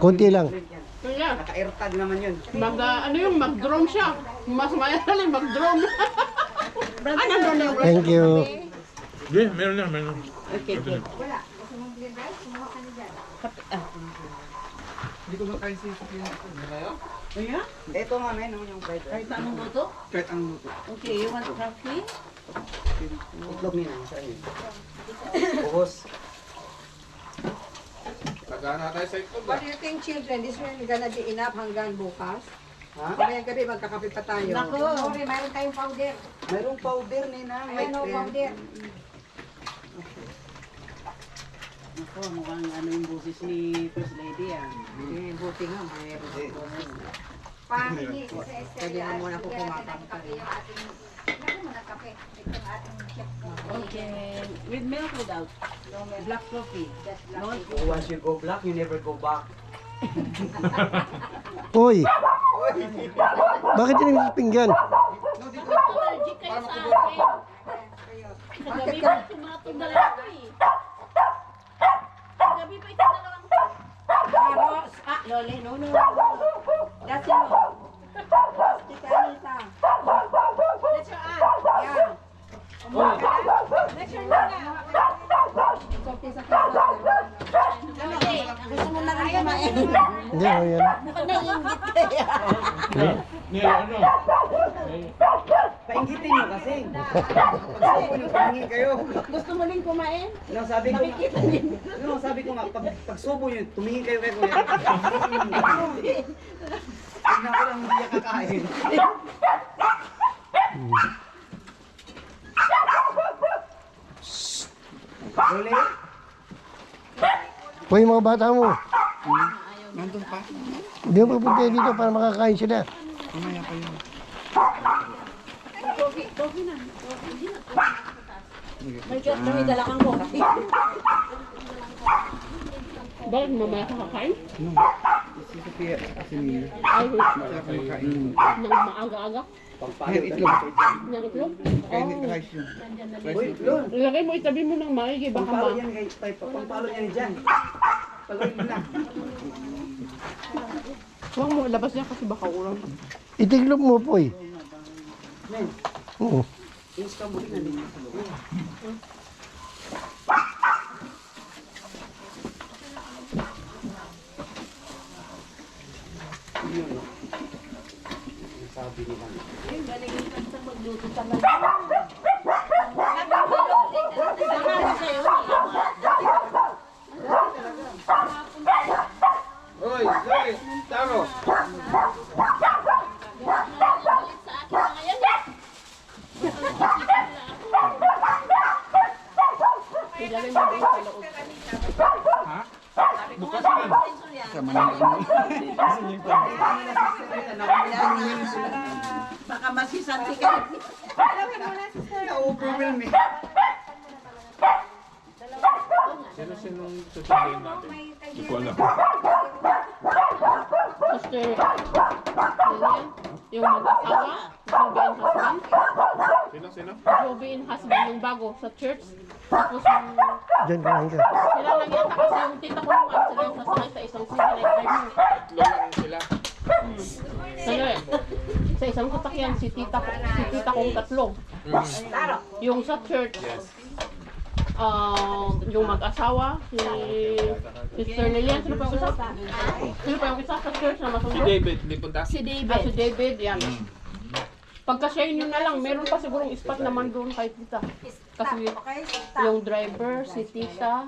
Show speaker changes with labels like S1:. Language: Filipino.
S1: Konti lang.
S2: Kaya,
S3: Naka-airtag naman yun.
S2: mag-drone siya. Mas mayroon mag-drone. Ano doon yung
S1: Thank you.
S4: Hindi, meron na, meron.
S2: Okay, good.
S3: Hindi ko makain sa ito.
S2: Ayan.
S3: Ito nga, men, yung fried rice.
S5: Kahit na anong luto?
S3: Kahit ang luto.
S5: Okay, you want coffee?
S3: Itlog nila, saan yun? Buhos.
S4: Tagana tayo sa ito ba?
S6: What do you think, children? This will gonna be enough hanggang bukas?
S3: Ha?
S6: Mamayang gabi, magkakape pa tayo.
S5: Naku!
S6: Sorry, mayroon tayong powder.
S3: Mayroong powder, Nina.
S6: Ayan o, powder.
S5: Ako, mukhang ano yung boses ni First Lady ah.
S6: Buti nga, mayroon.
S7: Pahingi sa Esther.
S6: Pwede na muna ako kumakanta.
S5: Okay. With milk without? Black coffee.
S3: Once you go black, you never go back.
S1: Uy! Bakit hindi mo pinggan?
S7: Allergic kayo sa akin. Kagabi pa tumatong na lang ako eh. Kagabi pa ito dalawang ko.
S6: Carrots! Ah, Loli, no. That's it, no. Tita Anita.
S7: That's your aunt.
S6: Yan.
S7: That's your nana.
S6: Sorti sa kasa.
S5: Gusto mo na rin kumain?
S1: Hindi, oh yan.
S5: Naiingit kaya.
S4: Ni, ano?
S3: Paingitin nyo kasi. Pagsuko nyo, tumingin kayo.
S5: Gusto mo rin kumain?
S3: Ano sabi ko nga? Ano sabi ko nga? Pagsubo nyo, tumingin kayo kay kuya. Tignan ko lang hindi niya kakain. Luli?
S1: Uy, mga bata mo.
S3: Nandun pa?
S1: Hindi mo pupunta dito para makakain sila.
S3: Mamaya pa yun.
S5: May dala kang coffee.
S2: Bakit mamaya ka kakain?
S3: Si Sophia, si Mia.
S2: Ay,
S3: Kumakain.
S2: nang maaga-aga?
S3: Kahit itlog.
S2: Ng itlog?
S3: Kahit
S2: Oh.
S3: rice yun. Uy, Lon.
S2: Ilagay mo, itabi mo ng maigi. Baka
S3: Pangpalo
S2: ma...
S3: yan guys. Pangpalo yan dyan. Pagawin mo na.
S2: Huwag mo ilabas niya kasi baka ulang.
S1: Itiglog mo po eh.
S3: Men,
S1: Oo.
S3: tingis ka muli na din sa loob. Yun, no? Ang sabi nila.
S5: Ayun, galing ka sa magluto talaga. Saka sa'yo,
S4: Hoy, Zoe, taro.
S7: Galit sa akin na ngayon eh.
S2: Ilagay mo doon sa loob.
S4: Bukas na.
S5: baka masisanti ka.
S3: Na-overwhelm eh.
S4: Sino-sinong sasabihin natin? Hindi ko alam.
S2: Sister, Lilian, yung mag-asawa, Joby and husband.
S4: Sino?
S2: Joby and husband yung bago sa church. Tapos yung
S1: Diyan kumain ka.
S2: sila lang yata kasi yung tita ko naman sila yung sasakay sa isang sila driver.
S4: Tatlo lang sila.
S2: Sila sa isang sasakyan si tita kong tatlo. Yung sa church, yung mag-asawa, si Sister Lilian, sino pa yung isa? Sino pa yung isa sa church na
S4: Si
S2: masundo?
S4: David, hindi punta.
S2: Si David, yan. Pagka-share nyo na lang, meron pa sigurong spot naman doon kay tita. Kasi yung driver, si tita,